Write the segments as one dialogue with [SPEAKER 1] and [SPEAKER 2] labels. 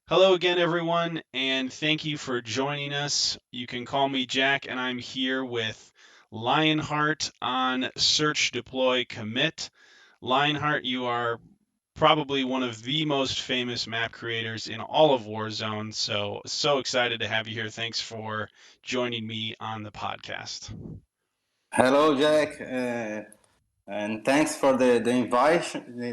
[SPEAKER 1] Hello again, everyone, and thank you for joining us. You can call me Jack, and I'm here with Lionheart on Search, Deploy, Commit. Lionheart, you are probably one of the most famous map creators in all of Warzone, so excited to have you here. Thanks for joining me on the podcast.
[SPEAKER 2] Hello, Jack, and thanks for the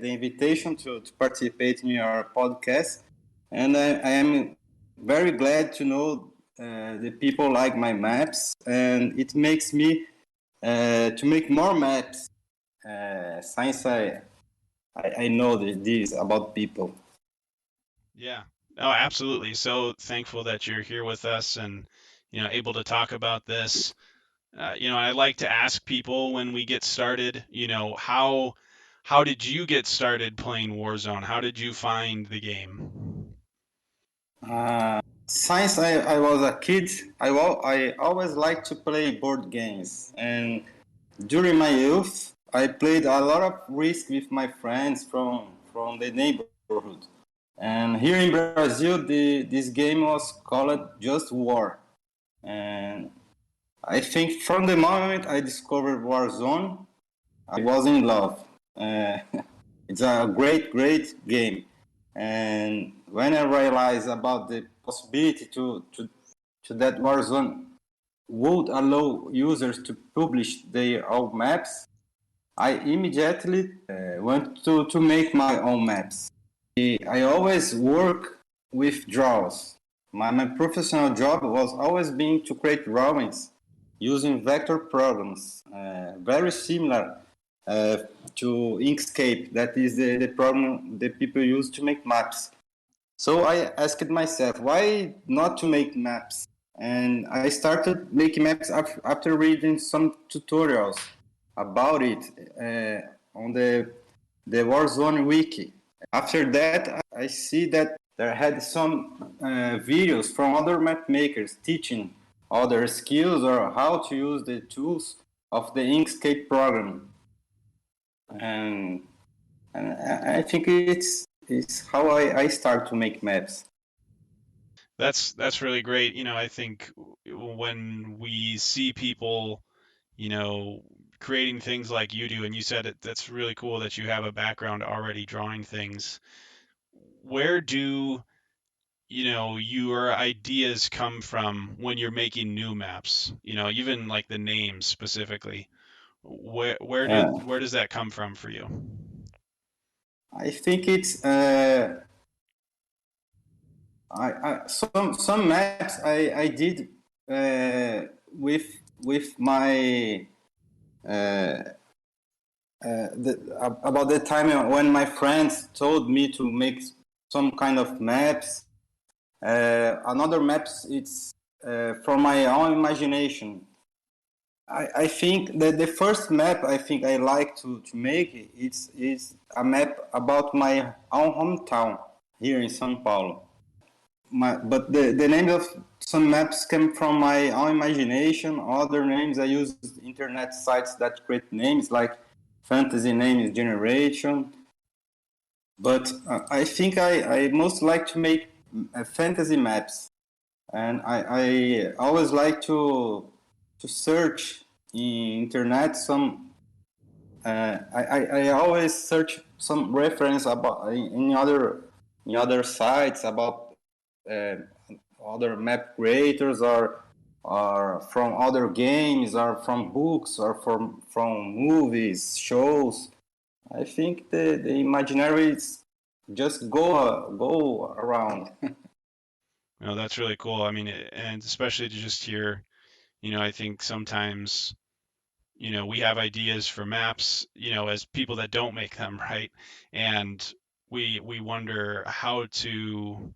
[SPEAKER 2] invitation to participate in your podcast. And I am very glad to know the people like my maps, and it makes me to make more maps since I know this about people.
[SPEAKER 1] Yeah. Oh, absolutely. So thankful that you're here with us and able to talk about this. I like to ask people when we get started, how did you get started playing Warzone? How did you find the game?
[SPEAKER 2] Since I was a kid, I always liked to play board games, and during my youth, I played a lot of Risk with my friends from the neighborhood. And here in Brazil, this game was called Just War. And I think from the moment I discovered Warzone, I was in love. Uh, it's a great game. And when I realized about the possibility to that Warzone would allow users to publish their own maps, I immediately went to make my own maps. I always work with draws. My professional job was always being to create drawings using vector programs, very similar uh, to Inkscape. That is the program that people use to make maps. So I asked myself, why not to make maps? And I started making maps after reading some tutorials about it on the Warzone wiki. After that, I see that there had some videos from other map makers teaching other skills or how to use the tools of the Inkscape program. And, and I think it's how I start to make maps.
[SPEAKER 1] That's really great. I think when we see people, you know, creating things like you do, and you said that's really cool that you have a background already drawing things. Where do your ideas come from when you're making new maps? Even like the names specifically.
[SPEAKER 2] Uh,
[SPEAKER 1] Where does that come from for you?
[SPEAKER 2] I think it's some maps I did uh, with with my uh, about the time when my friends told me to make some kind of maps. Another maps it's from my own imagination. I think that the first map I think I like to make is a map about my own hometown here in São Paulo. But the names of some maps came from my own imagination. Other names I use internet sites that create names like Fantasy Names Generation. But I think I most like to make fantasy maps, and I always like to search in internet some. I always search some reference about in other sites about uh, other map creators or from other games or from books or from movies shows. I think the imaginary is just go around.
[SPEAKER 1] That's really cool. I mean, and especially to just hear, I think sometimes, we have ideas for maps, as people that don't make them, right? And we wonder how to,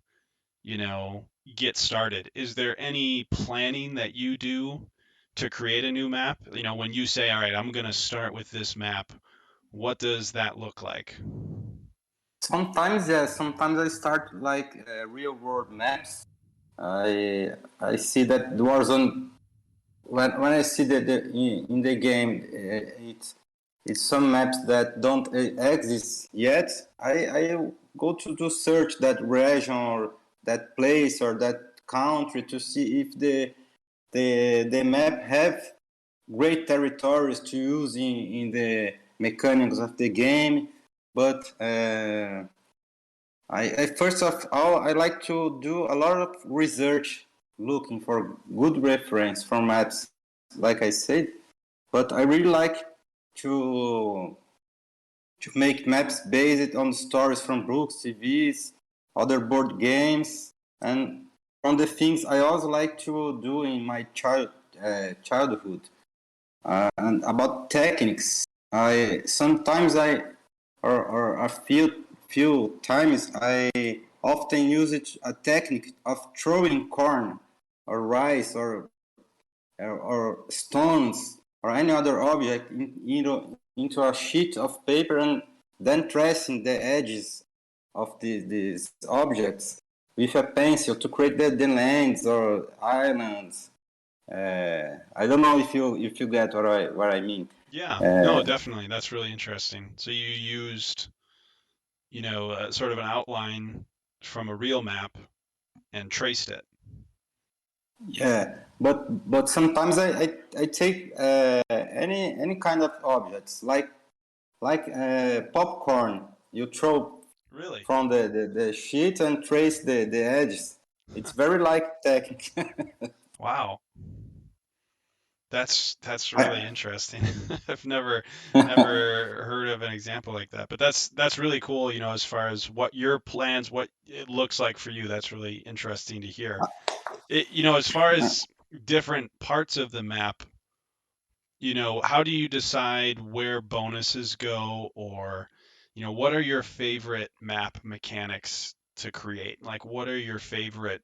[SPEAKER 1] you know, get started. Is there any planning that you do to create a new map? When you say, all right, I'm going to start with this map, what does that look like?
[SPEAKER 2] Sometimes, yeah, sometimes I start like real world maps. I see that the Warzone when I see the in the game it's some maps that don't exist yet. I go to search that region that place or that country to see if the map have great territories to use in the mechanics of the game. But I first of all I like to do a lot of research looking for good reference from maps, like I said. But I really like to make maps based on stories from books, TVs, other board games, and from the things I also like to do in my childhood. And about techniques, I sometimes I or a few times I often use a technique of throwing corn or rice or stones or any other object into a sheet of paper and then tracing the edges of these objects with a pencil to create the lands or islands. I don't know if you get what I mean.
[SPEAKER 1] Yeah, no,
[SPEAKER 2] Uh,
[SPEAKER 1] definitely. That's really interesting. So you used, sort of an outline from a real map and traced it.
[SPEAKER 2] yeah, but sometimes I take any kind of objects like popcorn. You throw
[SPEAKER 1] Really?
[SPEAKER 2] from the sheet and trace the edges. It's very like technique.
[SPEAKER 1] Wow. That's really
[SPEAKER 2] I,
[SPEAKER 1] interesting. I've never heard of an example like that. But that's really cool, as far as what your plans, what it looks like for you. That's really interesting to hear. As far as different parts of the map, how do you decide where bonuses go, or, what are your favorite map mechanics to create? Like, what are your favorite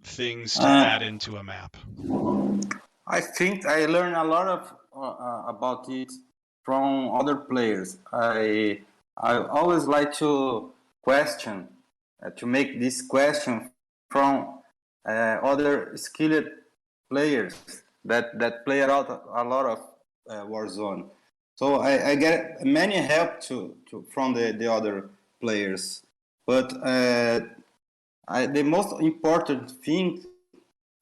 [SPEAKER 1] things to
[SPEAKER 2] uh,
[SPEAKER 1] add into a map?
[SPEAKER 2] I think I learned a lot of about it from other players. I always like to question to make this question from other skilled players that play a lot of Warzone. So I get many help from the other players. But the most important thing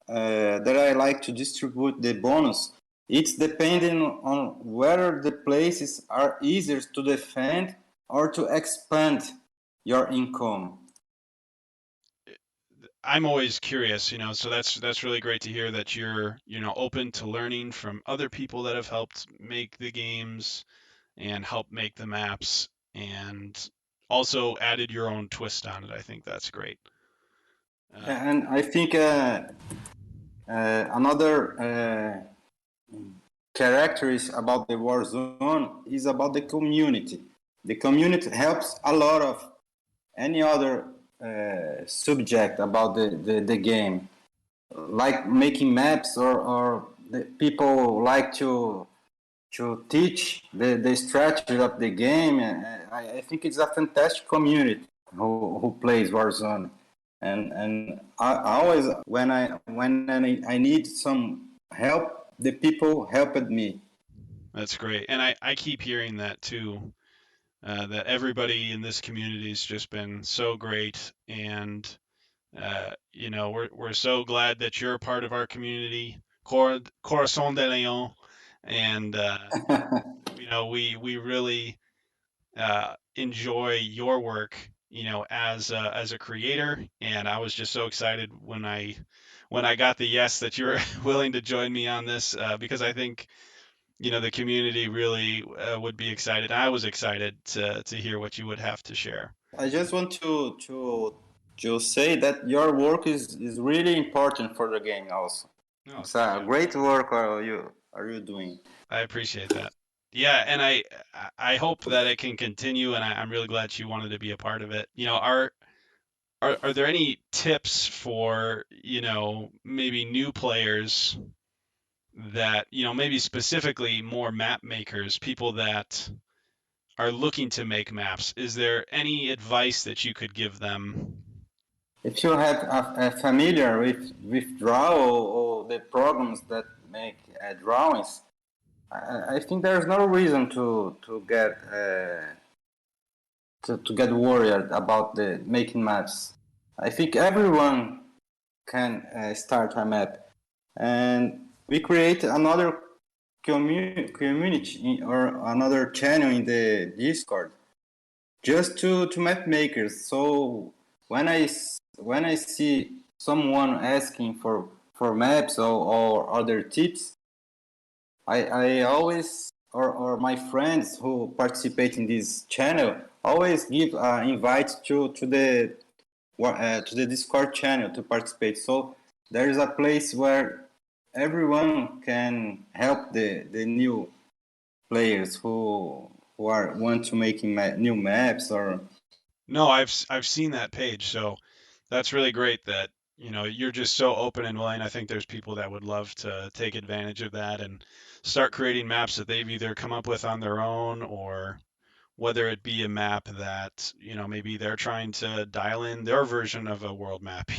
[SPEAKER 2] that I like to distribute the bonus, it's depending on whether the places are easier to defend or to expand your income.
[SPEAKER 1] I'm always curious, so that's really great to hear that you're, open to learning from other people that have helped make the games and help make the maps, and also added your own twist on it. I think that's great. Uh,
[SPEAKER 2] And I think another characteristic about the war zone is about the community. The community helps a lot of any other subject about the game, like making maps or the people like to teach the strategy of the game. I think it's a fantastic community who plays Warzone. And I always when I need some help, the people helped me.
[SPEAKER 1] that's great, and I keep hearing that too. That everybody in this community has just been so great, and we're so glad that you're a part of our community, Corazon de Leon, and we really enjoy your work, as a creator. And I was just so excited when I got the yes that you were willing to join me on this, because I think the community really would be excited. I was excited to hear what you would have to share.
[SPEAKER 2] I just want to say that your work is really important for the game. Also,
[SPEAKER 1] No,
[SPEAKER 2] it's
[SPEAKER 1] thank
[SPEAKER 2] a
[SPEAKER 1] you.
[SPEAKER 2] great work are you doing.
[SPEAKER 1] I appreciate that. Yeah, and I hope that it can continue, and I'm really glad you wanted to be a part of it. Are there any tips for, maybe new players that, maybe specifically more map makers, people that are looking to make maps? Is there any advice that you could give them?
[SPEAKER 2] If you have a familiar with draw or the programs that make drawings, I think there's no reason to get worried about the making maps. I think everyone can start a map, and we create another community or another channel in the Discord just to map makers. So when I see someone asking for maps or other tips, I always or my friends who participate in this channel always give invite to the Discord channel to participate. So there is a place where everyone can help the new players who are want to making new maps or
[SPEAKER 1] No, I've seen that page, so that's really great that, you're just so open and willing. I think there's people that would love to take advantage of that and start creating maps that they've either come up with on their own, or whether it be a map that, maybe they're trying to dial in their version of a world map.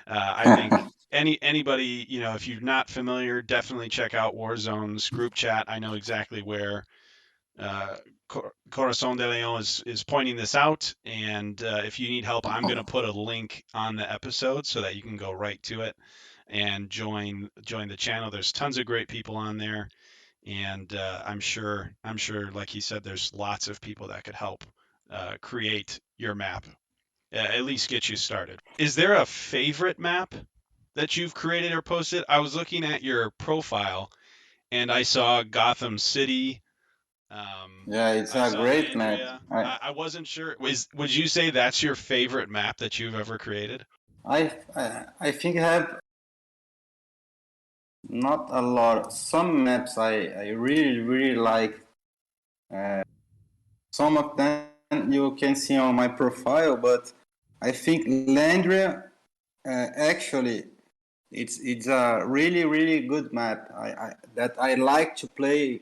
[SPEAKER 1] I think anybody, if you're not familiar, definitely check out Warzone's group chat. I know exactly where uh, Corazon de Leon is pointing this out. And if you need help, I'm going to put a link on the episode so that you can go right to it and join the channel. There's tons of great people on there, and I'm sure, like he said, there's lots of people that could help create your map, at least get you started. Is there a favorite map that you've created or posted? I was looking at your profile and I saw Gotham City.
[SPEAKER 2] yeah, it's
[SPEAKER 1] I
[SPEAKER 2] a
[SPEAKER 1] saw
[SPEAKER 2] great map.
[SPEAKER 1] Andrea. I wasn't sure. Would you say that's your favorite map that you've ever created?
[SPEAKER 2] I think I have not a lot. Some maps I really like. Uh, some of them you can see on my profile, but I think Landria actually it's a really good map. That I like to play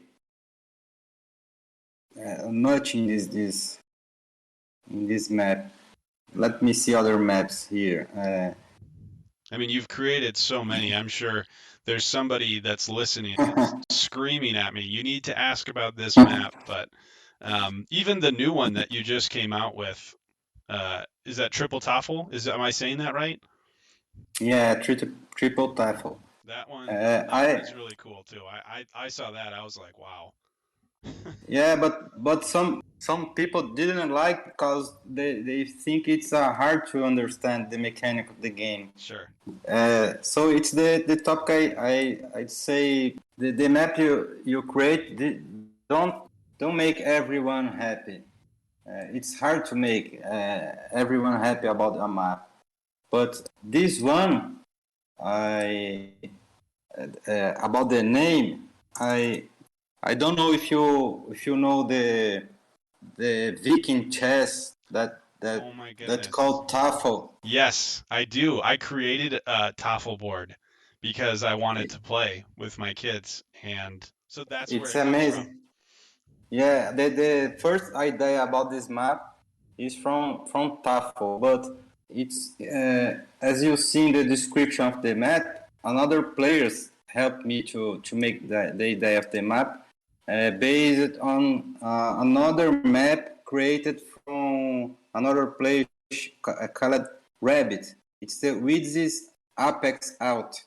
[SPEAKER 2] much in this map. Let me see other maps here.
[SPEAKER 1] I mean, you've created so many. I'm sure there's somebody that's listening that's screaming at me. You need to ask about this map. But even the new one that you just came out with, is that Triple Tafl? Am I saying that right?
[SPEAKER 2] Yeah, triple Tafl.
[SPEAKER 1] That one, that one
[SPEAKER 2] I
[SPEAKER 1] is really cool too. I saw that. I was like, wow.
[SPEAKER 2] Yeah, but some people didn't like because they think it's hard to understand the mechanic of the game.
[SPEAKER 1] Sure.
[SPEAKER 2] So it's the topic I'd say the map you create don't don't make everyone happy. It's hard to make everyone happy about a map. But this one, I about the name, I don't know if you know the Viking chess
[SPEAKER 1] Oh my
[SPEAKER 2] that's
[SPEAKER 1] goodness.
[SPEAKER 2] called Tafel.
[SPEAKER 1] Yes, I do. I created a Tafl board because I wanted to play with my kids, and so that's where
[SPEAKER 2] It's
[SPEAKER 1] it comes from.
[SPEAKER 2] amazing. Yeah, the first idea about this map is from Tafel, but it's as you see in the description of the map, another players helped me to make the idea of the map based on another map created from another player called Rabbit. It's the Wiz's Apex Out.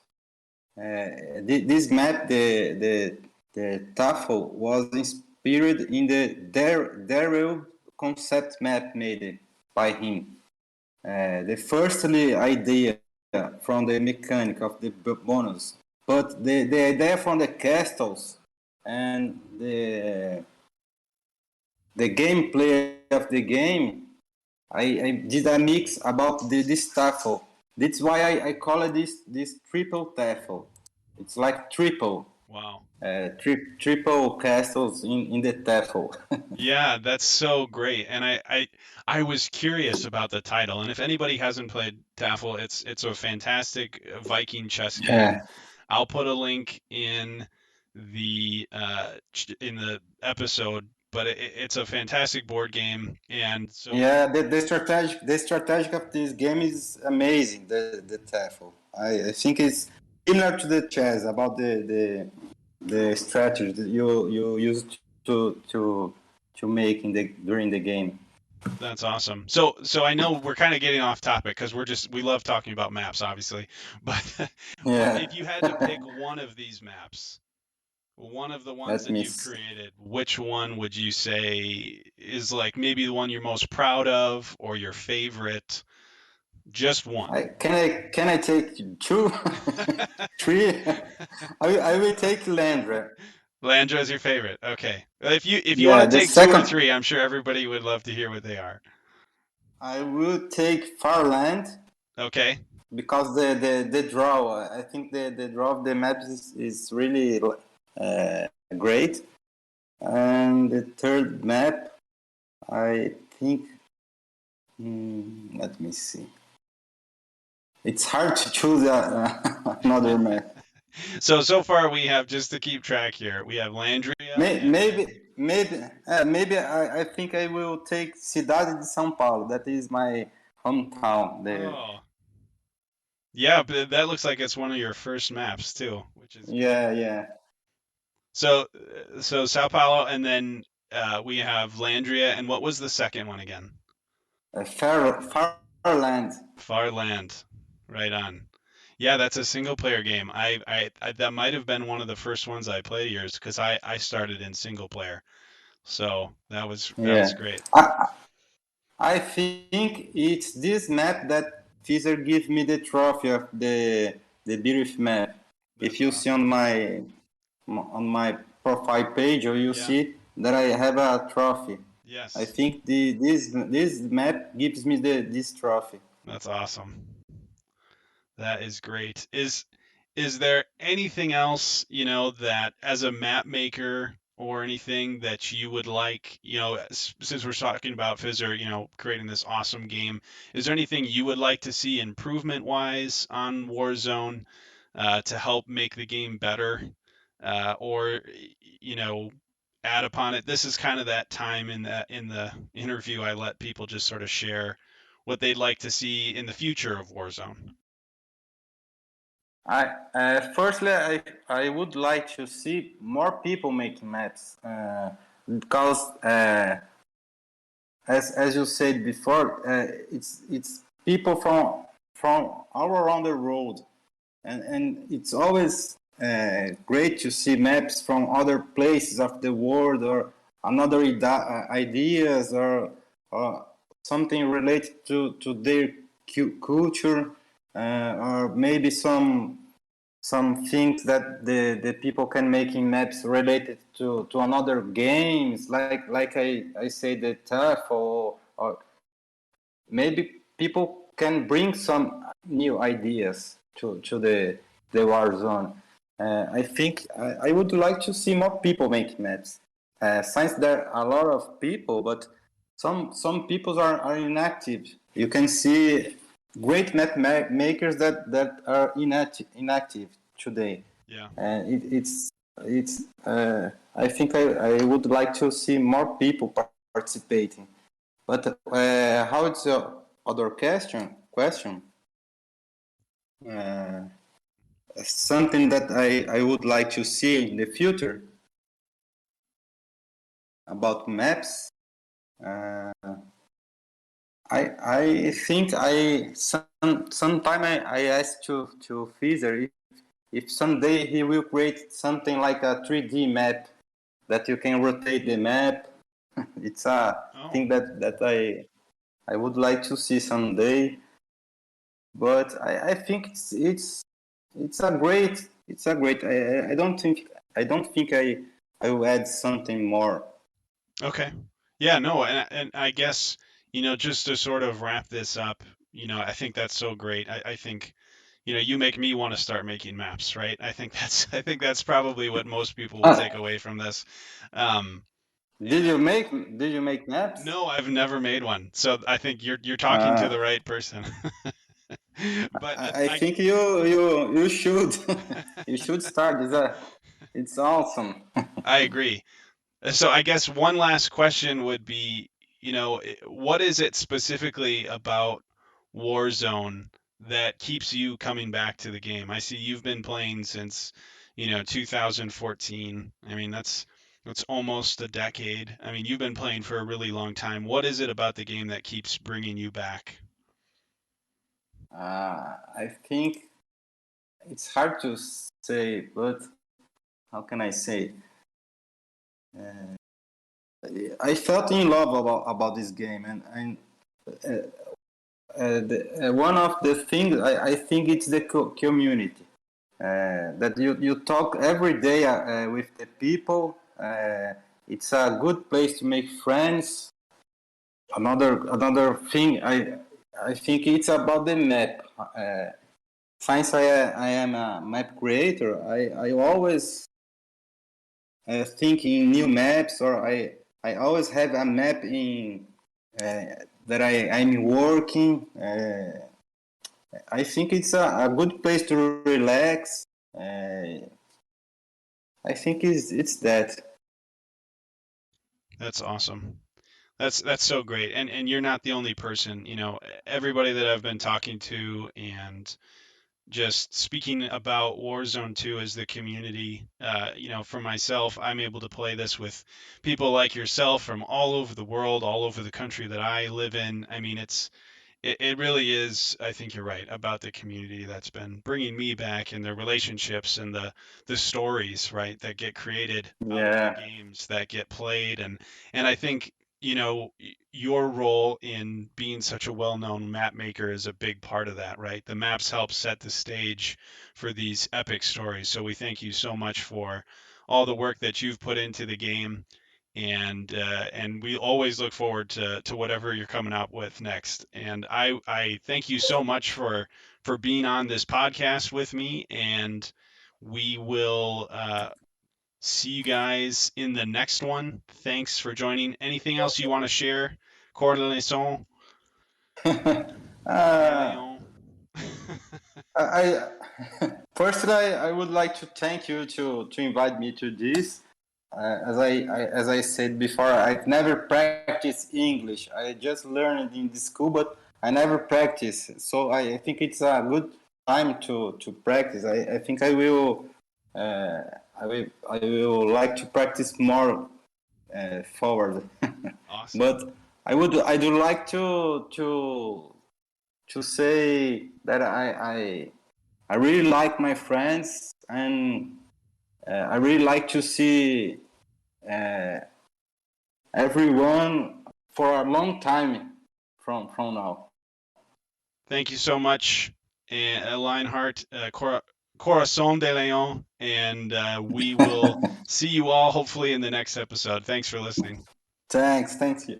[SPEAKER 2] This map, the Tafel, was inspired in the Daryl concept map made by him. The firstly idea from the mechanic of the bonus, but the idea from the castles and the gameplay of the game, I did a mix about this Tafel. That's why I call it this triple Tafel. It's like triple.
[SPEAKER 1] Wow.
[SPEAKER 2] Triple castles in the Tafel.
[SPEAKER 1] Yeah, that's so great. And I was curious about the title. And if anybody hasn't played Tafl, it's a fantastic Viking chess game.
[SPEAKER 2] Yeah,
[SPEAKER 1] I'll put a link in the episode, but it's a fantastic board game. And so
[SPEAKER 2] yeah. The strategic of this game is amazing. The Tafel. I think it's similar to the chess about the strategy that you use to to make in the during the game.
[SPEAKER 1] That's awesome. So I know we're kind of getting off topic because we love talking about maps, obviously. But but
[SPEAKER 2] Yeah.
[SPEAKER 1] if you had to pick one of these maps, one of the ones
[SPEAKER 2] Let
[SPEAKER 1] that
[SPEAKER 2] me
[SPEAKER 1] you've
[SPEAKER 2] see.
[SPEAKER 1] created, which one would you say is like maybe the one you're most proud of or your favorite? Just one.
[SPEAKER 2] I take two, three? I will take Landra.
[SPEAKER 1] Landra is your favorite. Okay. If you want
[SPEAKER 2] Yeah,
[SPEAKER 1] to
[SPEAKER 2] the
[SPEAKER 1] take two or
[SPEAKER 2] second
[SPEAKER 1] three, I'm sure everybody would love to hear what they are.
[SPEAKER 2] I will take Farland
[SPEAKER 1] Okay.
[SPEAKER 2] because the draw. I think the draw of the maps is really uh, great. And the third map, I think. Let me see. It's hard to choose another map.
[SPEAKER 1] So far we have just to keep track here. We have Landria and then
[SPEAKER 2] Maybe I think I will take Cidade de São Paulo. That is my hometown.
[SPEAKER 1] oh yeah, but that looks like it's one of your first maps too, which is great.
[SPEAKER 2] Yeah.
[SPEAKER 1] So Sao Paulo and then we have Landria and what was the second one again?
[SPEAKER 2] Farland.
[SPEAKER 1] Farland. Right on. Yeah, that's a single player game. That might have been one of the first ones I played of yours because I started in single player. So that was
[SPEAKER 2] Yeah.
[SPEAKER 1] great.
[SPEAKER 2] I, I think it's this map that Caesar give me the trophy of the Birth map. If
[SPEAKER 1] That's
[SPEAKER 2] you see
[SPEAKER 1] awesome.
[SPEAKER 2] on my profile page, or you
[SPEAKER 1] Yeah.
[SPEAKER 2] see that I have a trophy. I
[SPEAKER 1] Yes.
[SPEAKER 2] think this map gives me this trophy.
[SPEAKER 1] That's awesome. That is great. Is there anything else, that as a map maker or anything that you would like, since we're talking about Fizzer, creating this awesome game, is there anything you would like to see improvement wise on Warzone to help make the game better? Or, you know, add upon it. This is kind of that time in the interview I let people just sort of share what they'd like to see in the future of Warzone.
[SPEAKER 2] Firstly, I would like to see more people making maps because as you said before, it's people from all around the world, and it's always great to see maps from other places of the world or another ideas or something related to their culture or maybe some things that the people can make in maps related to another games like I say the Tafl or maybe people can bring some new ideas to the Warzone. I think I would like to see more people make maps. Since there are a lot of people, but some people are inactive. You can see great makers that are inactive today.
[SPEAKER 1] Yeah.
[SPEAKER 2] It's I think I would like to see more people participating. But how it's your other question? Uh, Something that I would like to see in the future about maps. Uh, I think sometime I asked to Fizer if someday he will create something like a 3D map that you can rotate the map. It's a
[SPEAKER 1] Oh,
[SPEAKER 2] thing that I would like to see someday. But I think it's a great. I don't think I will add something more.
[SPEAKER 1] okay. Yeah, no, and I guess, just to sort of wrap this up, I think that's so great. I think, you make me want to start making maps, right? I think that's probably what most people will take
[SPEAKER 2] Ah,
[SPEAKER 1] away from this. Um, and
[SPEAKER 2] did you make maps?
[SPEAKER 1] no, I've never made one. So I think you're talking to
[SPEAKER 2] Uh,
[SPEAKER 1] the right person. But
[SPEAKER 2] I think you should you should start. It's awesome.
[SPEAKER 1] I agree. So I guess one last question would be, what is it specifically about Warzone that keeps you coming back to the game? I see you've been playing since, 2014. I mean, It's almost a decade. I mean, you've been playing for a really long time. What is it about the game that keeps bringing you back?
[SPEAKER 2] I think it's hard to say, but how can I say? Uh, I felt in love about this game, and one of the things I think it's the community that you talk every day with the people. It's a good place to make friends. Another thing I think it's about the map. Since I am a map creator, I always think in new maps, or I always have a map in that I'm working. I think it's a good place to relax. Uh, I think it's that.
[SPEAKER 1] That's awesome. That's so great. And you're not the only person, everybody that I've been talking to and just speaking about Warzone 2 as the community, for myself, I'm able to play this with people like yourself from all over the world, all over the country that I live in. I mean, it really is. I think you're right about the community that's been bringing me back, and the relationships and the stories, right, that get created out of the
[SPEAKER 2] Yeah,
[SPEAKER 1] games that get played. And I think, your role in being such a well-known map maker is a big part of that, right? The maps help set the stage for these epic stories. So we thank you so much for all the work that you've put into the game, and we always look forward to whatever you're coming out with next. And I thank you so much for being on this podcast with me, and we will see you guys in the next one. Thanks for joining. Anything else you want to share? Coordination de
[SPEAKER 2] uh,
[SPEAKER 1] Leon.
[SPEAKER 2] I firstly I would like to thank you to invite me to this. As I said before, I've never practiced English. I just learned in the school, but I never practiced. So I think it's a good time to practice. I think uh, I will like to practice more forward.
[SPEAKER 1] Awesome.
[SPEAKER 2] But I do like to say that I really like my friends, and I really like to see uh, everyone for a long time from now.
[SPEAKER 1] Thank you so much, Lionheart, Corazon de Leon, and we will see you all hopefully in the next episode. Thanks for listening.
[SPEAKER 2] Thanks you.